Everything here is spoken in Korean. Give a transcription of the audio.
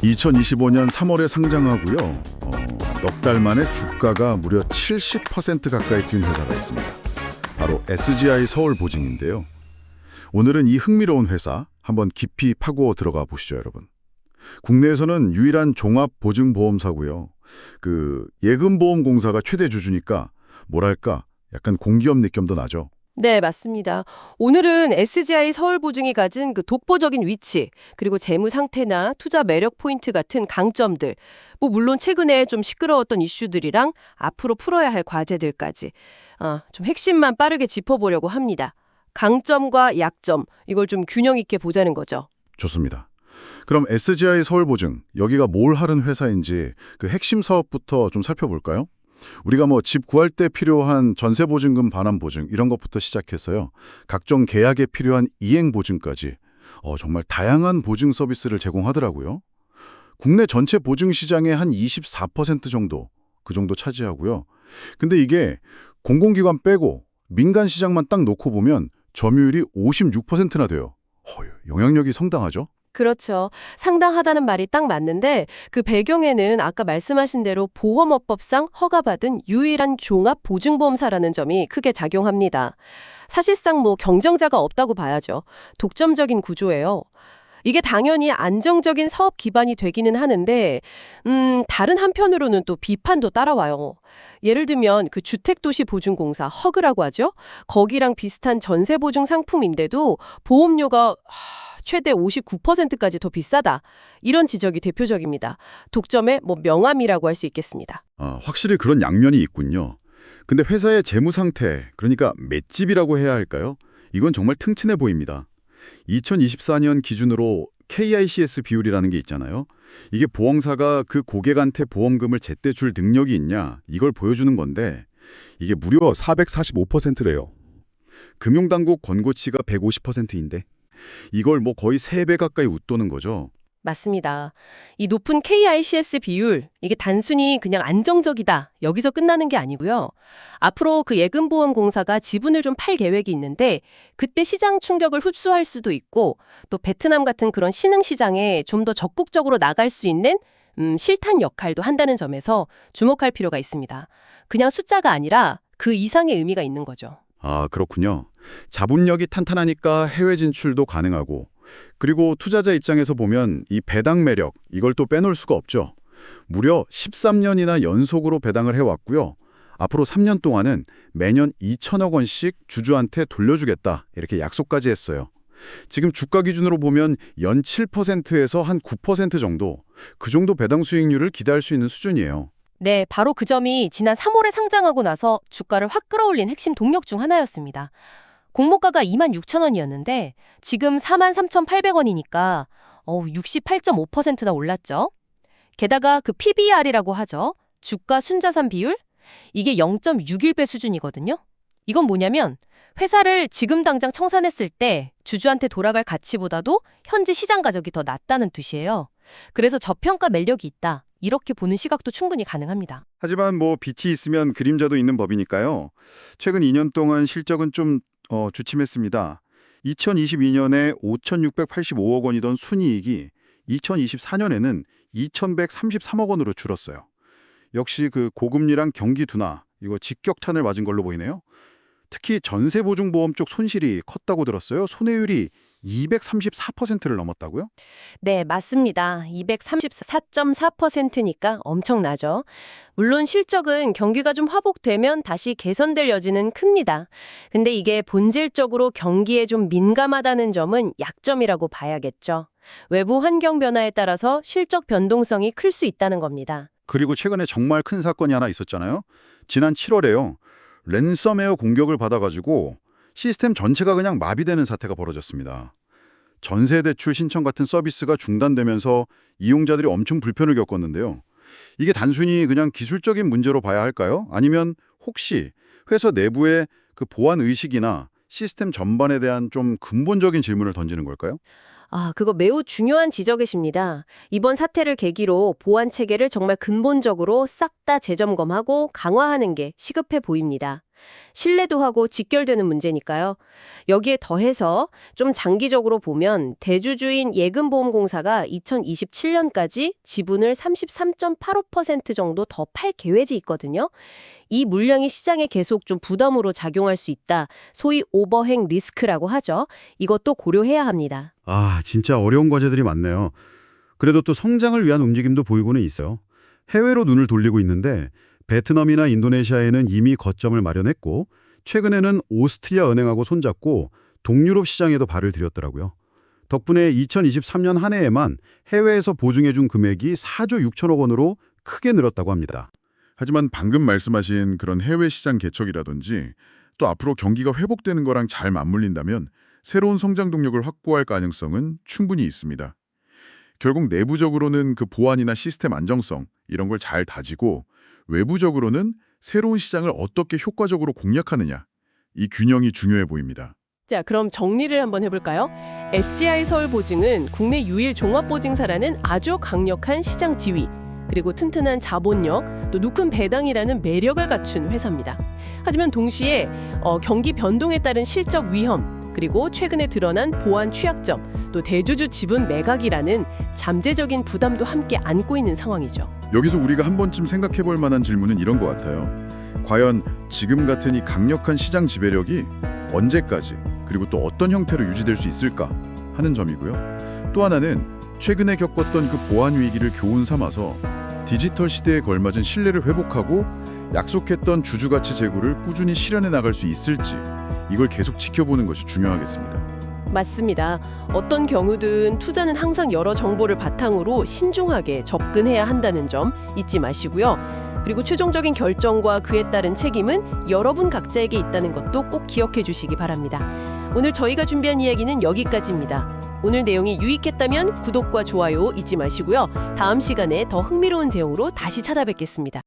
2025년 3월에 상장하고요. 넉 달 만에 주가가 무려 70% 가까이 뛴 회사가 있습니다. 바로 SGI 서울보증인데요. 오늘은 이 흥미로운 회사 한번 깊이 파고 들어가 보시죠, 여러분. 국내에서는 유일한 종합보증보험사고요. 예금보험공사가 최대 주주니까 뭐랄까 약간 공기업 느낌도 나죠. 네, 맞습니다. 오늘은 SGI 서울보증이 가진 그 독보적인 위치, 그리고 재무 상태나 투자 매력 포인트 같은 강점들, 물론 최근에 좀 시끄러웠던 이슈들이랑 앞으로 풀어야 할 과제들까지 좀 핵심만 빠르게 짚어보려고 합니다. 강점과 약점, 이걸 좀 균형 있게 보자는 거죠. 좋습니다. 그럼 SGI 서울보증, 여기가 뭘 하는 회사인지 그 핵심 사업부터 좀 살펴볼까요? 우리가 집 구할 때 필요한 전세보증금 반환 보증 이런 것부터 시작해서요. 각종 계약에 필요한 이행 보증까지 정말 다양한 보증 서비스를 제공하더라고요. 국내 전체 보증 시장의 한 24% 정도, 그 정도 차지하고요. 근데 이게 공공기관 빼고 민간 시장만 딱 놓고 보면 점유율이 56%나 돼요. 영향력이 상당하죠? 그렇죠. 상당하다는 말이 딱 맞는데 그 배경에는 아까 말씀하신 대로 보험업법상 허가받은 유일한 종합보증보험사라는 점이 크게 작용합니다. 사실상 경쟁자가 없다고 봐야죠. 독점적인 구조예요. 이게 당연히 안정적인 사업 기반이 되기는 하는데 다른 한편으로는 또 비판도 따라와요. 예를 들면 그 주택도시보증공사 허그라고 하죠. 거기랑 비슷한 전세보증 상품인데도 보험료가 최대 59%까지 더 비싸다. 이런 지적이 대표적입니다. 독점의 명암이라고 할 수 있겠습니다. 확실히 그런 양면이 있군요. 근데 회사의 재무 상태, 그러니까 맷집이라고 해야 할까요? 이건 정말 튼튼해 보입니다. 2024년 기준으로 KICS 비율이라는 게 있잖아요. 이게 보험사가 그 고객한테 보험금을 제때 줄 능력이 있냐, 이걸 보여주는 건데 이게 무려 445%래요. 금융당국 권고치가 150%인데 이걸 거의 3배 가까이 웃도는 거죠. 맞습니다. 이 높은 KICS 비율, 이게 단순히 그냥 안정적이다, 여기서 끝나는 게 아니고요. 앞으로 그 예금보험공사가 지분을 좀 팔 계획이 있는데 그때 시장 충격을 흡수할 수도 있고 또 베트남 같은 그런 신흥시장에 좀 더 적극적으로 나갈 수 있는 실탄 역할도 한다는 점에서 주목할 필요가 있습니다. 그냥 숫자가 아니라 그 이상의 의미가 있는 거죠. 그렇군요. 자본력이 탄탄하니까 해외 진출도 가능하고 그리고 투자자 입장에서 보면 이 배당 매력, 이걸 또 빼놓을 수가 없죠. 무려 13년이나 연속으로 배당을 해왔고요. 앞으로 3년 동안은 매년 2천억 원씩 주주한테 돌려주겠다, 이렇게 약속까지 했어요. 지금 주가 기준으로 보면 연 7%에서 한 9% 정도, 그 정도 배당 수익률을 기대할 수 있는 수준이에요. 네, 바로 그 점이 지난 3월에 상장하고 나서 주가를 확 끌어올린 핵심 동력 중 하나였습니다. 공모가가 26,000원이었는데 지금 43,800원이니까 68.5%나 올랐죠. 게다가 그 PBR이라고 하죠. 주가 순자산 비율? 이게 0.61배 수준이거든요. 이건 뭐냐면 회사를 지금 당장 청산했을 때 주주한테 돌아갈 가치보다도 현재 시장 가격이 더 낮다는 뜻이에요. 그래서 저평가 매력이 있다, 이렇게 보는 시각도 충분히 가능합니다. 하지만 빛이 있으면 그림자도 있는 법이니까요. 최근 2년 동안 실적은 좀 주춤했습니다. 2022년에 5,685억 원이던 순이익이 2024년에는 2,133억 원으로 줄었어요. 역시 그 고금리랑 경기 둔화, 이거 직격탄을 맞은 걸로 보이네요. 특히 전세보증보험 쪽 손실이 컸다고 들었어요. 손해율이 234%를 넘었다고요? 네, 맞습니다. 234.4%니까 엄청나죠. 물론 실적은 경기가 좀 화복되면 다시 개선될 여지는 큽니다. 근데 이게 본질적으로 경기에 좀 민감하다는 점은 약점이라고 봐야겠죠. 외부 환경 변화에 따라서 실적 변동성이 클 수 있다는 겁니다. 그리고 최근에 정말 큰 사건이 하나 있었잖아요. 지난 7월에요. 랜섬웨어 공격을 받아가지고 시스템 전체가 그냥 마비되는 사태가 벌어졌습니다. 전세대출 신청 같은 서비스가 중단되면서 이용자들이 엄청 불편을 겪었는데요. 이게 단순히 그냥 기술적인 문제로 봐야 할까요? 아니면 혹시 회사 내부의 그 보안 의식이나 시스템 전반에 대한 좀 근본적인 질문을 던지는 걸까요? 그거 매우 중요한 지적이십니다. 이번 사태를 계기로 보안 체계를 정말 근본적으로 싹 다 재점검하고 강화하는 게 시급해 보입니다. 신뢰도하고 직결되는 문제니까요. 여기에 더해서 좀 장기적으로 보면 대주주인 예금보험공사가 2027년까지 지분을 33.85% 정도 더 팔 계획이 있거든요. 이 물량이 시장에 계속 좀 부담으로 작용할 수 있다. 소위 오버행 리스크라고 하죠. 이것도 고려해야 합니다. 아, 진짜 어려운 과제들이 많네요. 그래도 또 성장을 위한 움직임도 보이고는 있어요. 해외로 눈을 돌리고 있는데 베트남이나 인도네시아에는 이미 거점을 마련했고 최근에는 오스트리아 은행하고 손잡고 동유럽 시장에도 발을 들였더라고요. 덕분에 2023년 한 해에만 해외에서 보증해준 금액이 4조 6천억 원으로 크게 늘었다고 합니다. 하지만 방금 말씀하신 그런 해외 시장 개척이라든지 또 앞으로 경기가 회복되는 거랑 잘 맞물린다면 새로운 성장 동력을 확보할 가능성은 충분히 있습니다. 결국 내부적으로는 그 보안이나 시스템 안정성 이런 걸 잘 다지고 외부적으로는 새로운 시장을 어떻게 효과적으로 공략하느냐 이 균형이 중요해 보입니다. 자, 그럼 정리를 한번 해볼까요? SGI 서울보증은 국내 유일 종합보증사라는 아주 강력한 시장 지위, 그리고 튼튼한 자본력, 또 누큰 배당이라는 매력을 갖춘 회사입니다. 하지만 동시에 경기 변동에 따른 실적 위험, 그리고 최근에 드러난 보안 취약점, 또 대주주 지분 매각이라는 잠재적인 부담도 함께 안고 있는 상황이죠. 여기서 우리가 한 번쯤 생각해 볼 만한 질문은 이런 것 같아요. 과연 지금 같은 이 강력한 시장 지배력이 언제까지 그리고 또 어떤 형태로 유지될 수 있을까 하는 점이고요. 또 하나는 최근에 겪었던 그 보안 위기를 교훈 삼아서 디지털 시대에 걸맞은 신뢰를 회복하고 약속했던 주주가치 제고를 꾸준히 실현해 나갈 수 있을지 이걸 계속 지켜보는 것이 중요하겠습니다. 맞습니다. 어떤 경우든 투자는 항상 여러 정보를 바탕으로 신중하게 접근해야 한다는 점 잊지 마시고요. 그리고 최종적인 결정과 그에 따른 책임은 여러분 각자에게 있다는 것도 꼭 기억해 주시기 바랍니다. 오늘 저희가 준비한 이야기는 여기까지입니다. 오늘 내용이 유익했다면 구독과 좋아요 잊지 마시고요. 다음 시간에 더 흥미로운 내용으로 다시 찾아뵙겠습니다.